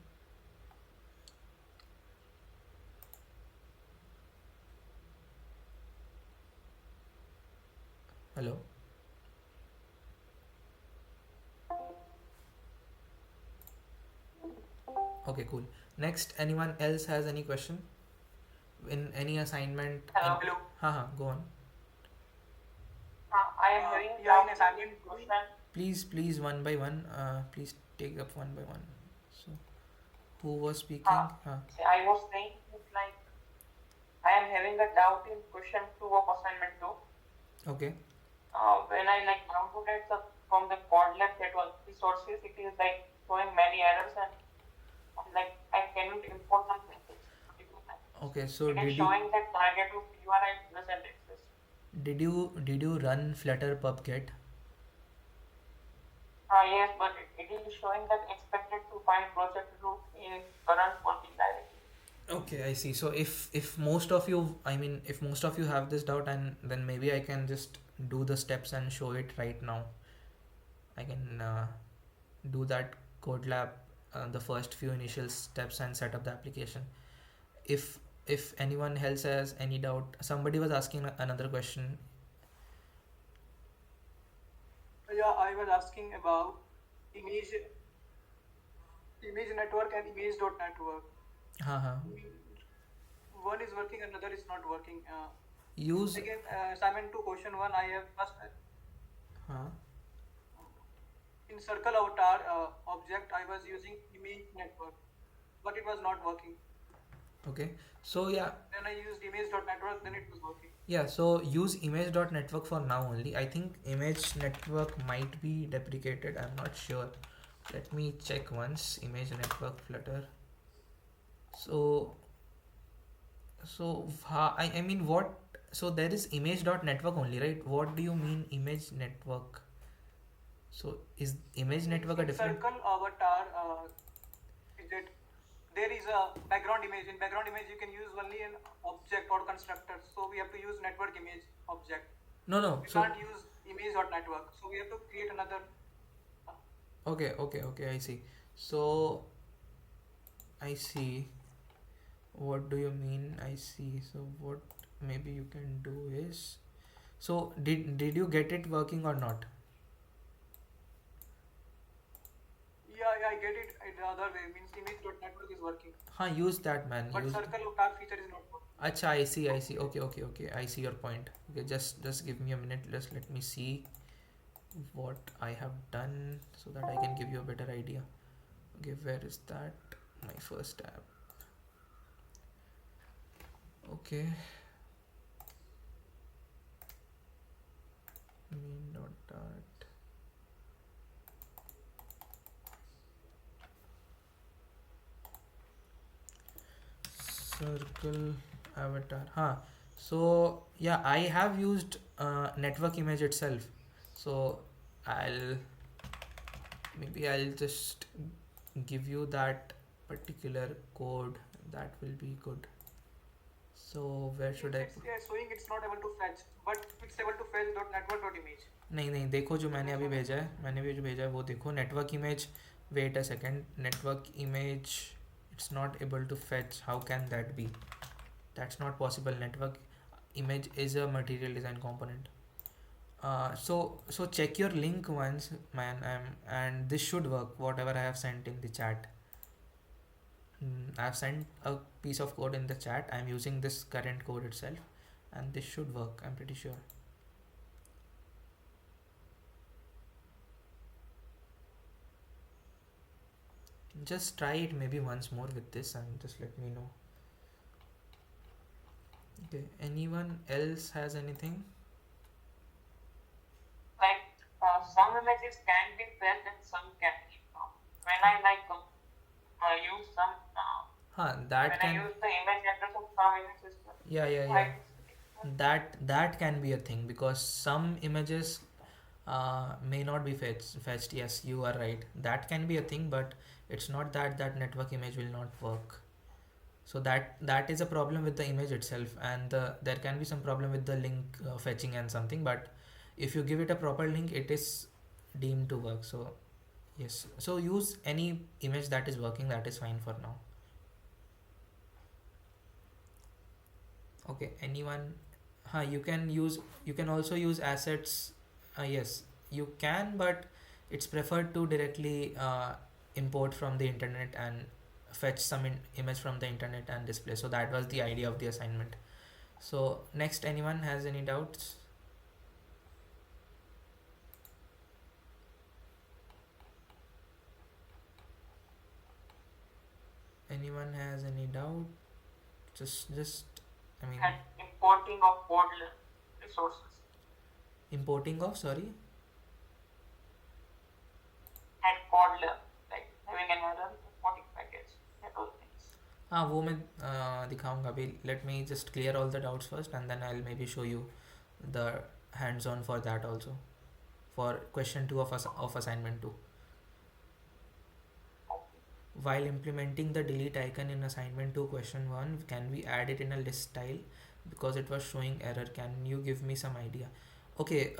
Speaker 1: Hello? Okay, cool. Next, anyone else has any question? In any assignment?
Speaker 2: Hello. Hello.
Speaker 1: Go on.
Speaker 2: I am having yeah, in assignment question.
Speaker 1: Please, one by one. Please take up one by one. So, who was speaking?
Speaker 2: I was saying it's like I am having a doubt in question 2 of assignment 2.
Speaker 1: Okay.
Speaker 2: When I like downloaded from the Podlab network resources, it is like showing many errors and like I cannot import my message.
Speaker 1: Okay, so
Speaker 2: it is showing that target of URI doesn't exist.
Speaker 1: Did you run Flutter pubget?
Speaker 2: Yes, but it is showing that expected to find project root in current working directory.
Speaker 1: Okay, I see. So if most of you, I mean, if most of you have this doubt, and then maybe I can just do the steps and show it right now. I can do that code lab, the first few initial steps, and set up the application. If anyone else has any doubt, somebody was asking another question.
Speaker 2: Yeah, I was asking about image network and image.network. One is working, another is not working.
Speaker 1: Use
Speaker 2: again assignment 2 question 1. I have first in circle avatar object I was using image network, but it was not working.
Speaker 1: Okay, so yeah,
Speaker 2: when I used image.network, then it was working.
Speaker 1: Yeah, so use image.network for now only. I think image network might be deprecated. I'm not sure. Let me check once. Image network Flutter. So I mean what? So there is image.network only, right? What do you mean image network? So is image network a different
Speaker 2: circle avatar? Is it there is a background image? In background image, you can use only an object or constructor. So we have to use network image object.
Speaker 1: No.
Speaker 2: We can't use image.network. So we have to create another.
Speaker 1: Okay. I see. So I see. What do you mean? I see. So what maybe you can do is, so did you get it working or not?
Speaker 2: Yeah, I get it. The other way means image.network is working.
Speaker 1: Use that, man.
Speaker 2: But circle avatar feature is not working.
Speaker 1: Acha, I see. Okay. I see your point. Okay, just give me a minute. Let me see what I have done so that I can give you a better idea. Okay, where is that? My first tab. Okay. Main.dart. Circle avatar. So yeah, I have used network image itself. So I'll just give you that particular code. That will be good. So where should I put?
Speaker 2: Yeah, showing it's not able to fetch, but it's able to fetch .network.image.
Speaker 1: नहीं देखो, जो मैंने अभी भेजा है वो देखो, network image. Wait a second, network image, it's not able to fetch. How can that be? That's not possible. Network image is a material design component. So check your link once, man, and this should work, whatever I have sent in the chat. I've sent a piece of code in the chat. I'm using this current code itself, and this should work, I'm pretty sure. Just try it maybe once more with this and just let me know. Okay, anyone else has anything?
Speaker 2: Like some images can be felt and some can be not. When I use some
Speaker 1: That
Speaker 2: when I
Speaker 1: can,
Speaker 2: use the image address of some image system,
Speaker 1: yeah, yeah,
Speaker 2: I
Speaker 1: yeah.
Speaker 2: just
Speaker 1: That can be a thing because some images may not be fetched. Yes, you are right. That can be a thing, but it's not that that network image will not work. So that is a problem with the image itself, and there can be some problem with the link fetching and something. But if you give it a proper link, it is deemed to work. So yes, so use any image that is working. That is fine for now. Okay, anyone? You can use. You can also use assets. Yes, you can, but it's preferred to directly import from the internet and fetch some image from the internet and display. So that was the idea of the assignment. So next, anyone has any doubts? Anyone has any doubt? Just I mean,
Speaker 2: and importing of code resources
Speaker 1: importing of, sorry.
Speaker 2: and code like having an error, importing package, and all things.
Speaker 1: हाँ वो मैं दिखाऊंगा अभी. Let me just clear all the doubts first and then I'll maybe show you the hands on for that also, for question 2 of assignment 2. While implementing the delete icon in assignment 2 question 1, can we add it in a list style because it was showing error? Can you give me some idea? Okay,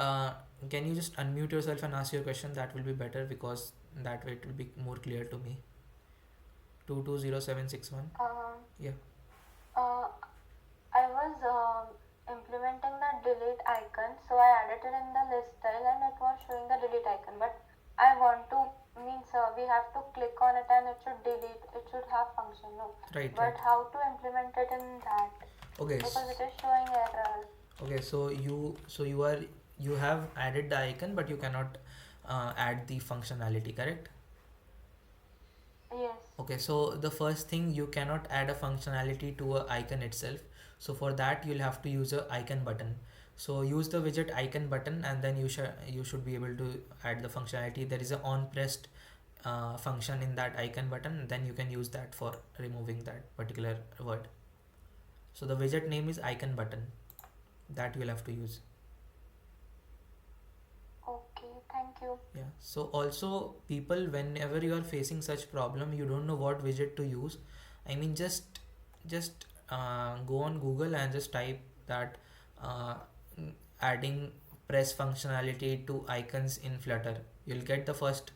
Speaker 1: can you just unmute yourself and ask your question? That will be better because that way it will be more clear to me. 220761. Yeah.
Speaker 3: Uh, I was implementing the delete icon, so I added it in the list style and it was showing the delete icon. But I want to means we have to click on it and it should delete. It should have function, no.
Speaker 1: Right,
Speaker 3: But
Speaker 1: right.
Speaker 3: how to implement it in that?
Speaker 1: Okay.
Speaker 3: Because it is showing error.
Speaker 1: Okay, you have added the icon, but you cannot add the functionality, correct?
Speaker 3: Yes.
Speaker 1: Okay, so the first thing, you cannot add a functionality to a icon itself. So for that you'll have to use a icon button. So use the widget icon button and then you should be able to add the functionality. There is a on pressed function in that icon button, then you can use that for removing that particular word. So the widget name is icon button, that you'll have to use.
Speaker 3: Okay, thank you.
Speaker 1: Yeah, so also people, whenever you are facing such problem, you don't know what widget to use. I mean, just go on Google and just type that uh, adding press functionality to icons in Flutter. You'll get the first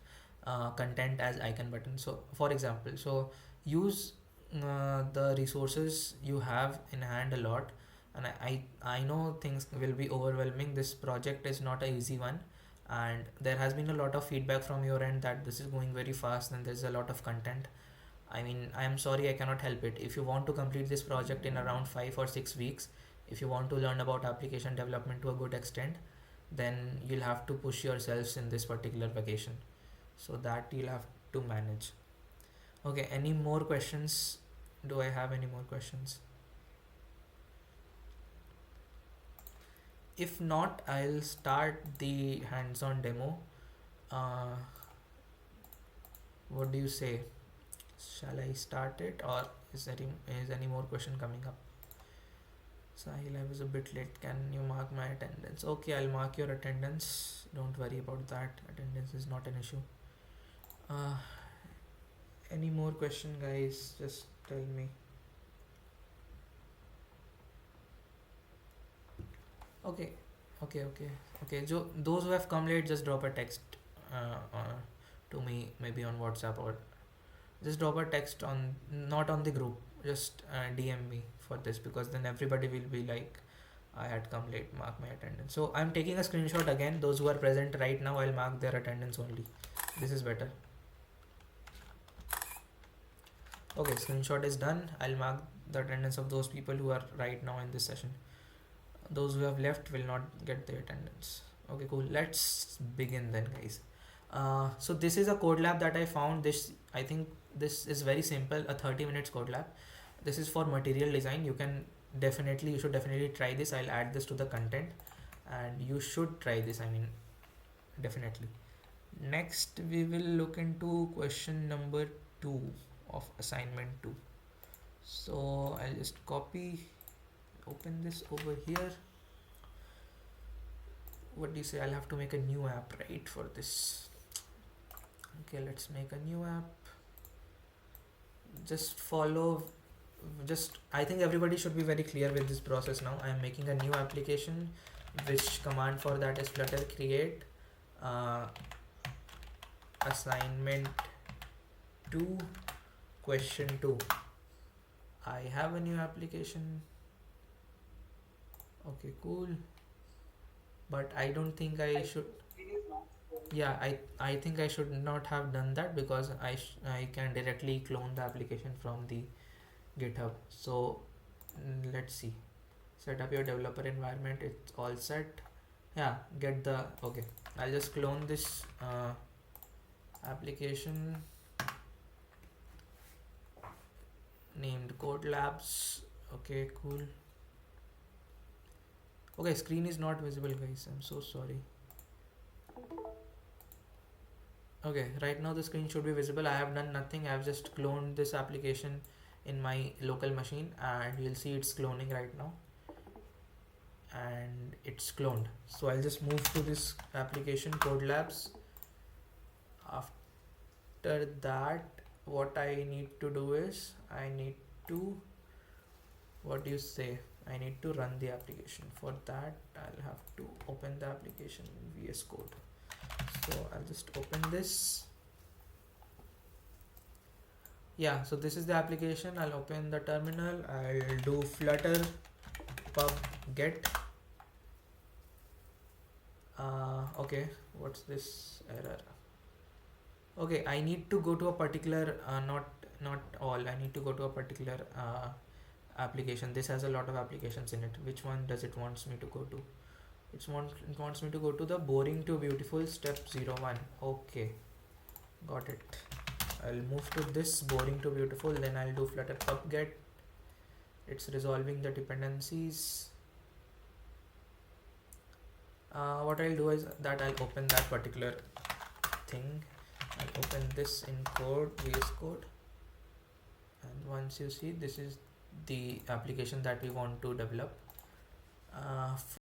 Speaker 1: content as icon button. So for example, so use the resources you have in hand a lot. And I know things will be overwhelming. This project is not a easy one, and there has been a lot of feedback from your end that this is going very fast and there's a lot of content. I mean, I am sorry, I cannot help it. If you want to complete this project in around 5 or 6 weeks, if you want to learn about application development to a good extent, then you'll have to push yourselves in this particular vacation. So that you'll have to manage. Okay, any more questions? Do I have any more questions? If not, I'll start the hands-on demo. Uh, what do you say? Shall I start it, or is any more question coming up? Sahil, I was a bit late. Can you mark my attendance? Okay, I'll mark your attendance. Don't worry about that. Attendance is not an issue. Uh, any more question, guys? Just tell me. Okay, okay. Those who have come late, just drop a text to me, maybe on WhatsApp, or just drop a text on, not on the group. Just DM me for this, because then everybody will be like, I had come late, mark my attendance. So I'm taking a screenshot again. Those who are present right now, I'll mark their attendance only. This is better. Okay, screenshot is done. I'll mark the attendance of those people who are right now in this session. Those who have left will not get the attendance. Okay, cool. Let's begin then, guys. So this is a code lab that I found. This, I think this is very simple, a 30 minutes code lab. This is for material design. You should definitely try this. I'll add this to the content, and you should try this, I mean, definitely. Next we will look into question number 2 of assignment 2. So I'll just copy, open this over here. What do you say? I'll have to make a new app, right, for this. Okay, let's make a new app. Just follow, just, I think everybody should be very clear with this process now. I am making a new application, which command for that is flutter create assignment 2 question 2. I have a new application. Okay, cool. But I don't think I should.
Speaker 2: Screen is not showing.
Speaker 1: Yeah, I think I should not have done that, because I can directly clone the application from the GitHub. So let's see. Set up your developer environment. It's all set. Yeah, get the, okay. I'll just clone this application named Code Labs. Okay, cool. Okay, screen is not visible, guys. I'm so sorry. Okay, right now the screen should be visible. I have done nothing. I have just cloned this application in my local machine, and you'll see it's cloning right now, and it's cloned. So I'll just move to this application Code Labs. After that, what I need to do is I need to, what do you say, I need to run the application. For that, I'll have to open the application in VS Code. So I'll just open this. Yeah, so this is the application. I'll open the terminal. I'll do flutter pub get. Okay, what's this error? Okay, I need to go to a particular not all. I need to go to a particular application. This has a lot of applications in it. Which one does it wants me to go to? It wants me to go to the boring to beautiful step 01. Okay, got it. I'll move to this boring to beautiful, then I'll do flutter pub get. It's resolving the dependencies. What I'll do is that I'll open that particular thing. I'll open this in code, VS Code, and once you see, this is the application that we want to develop.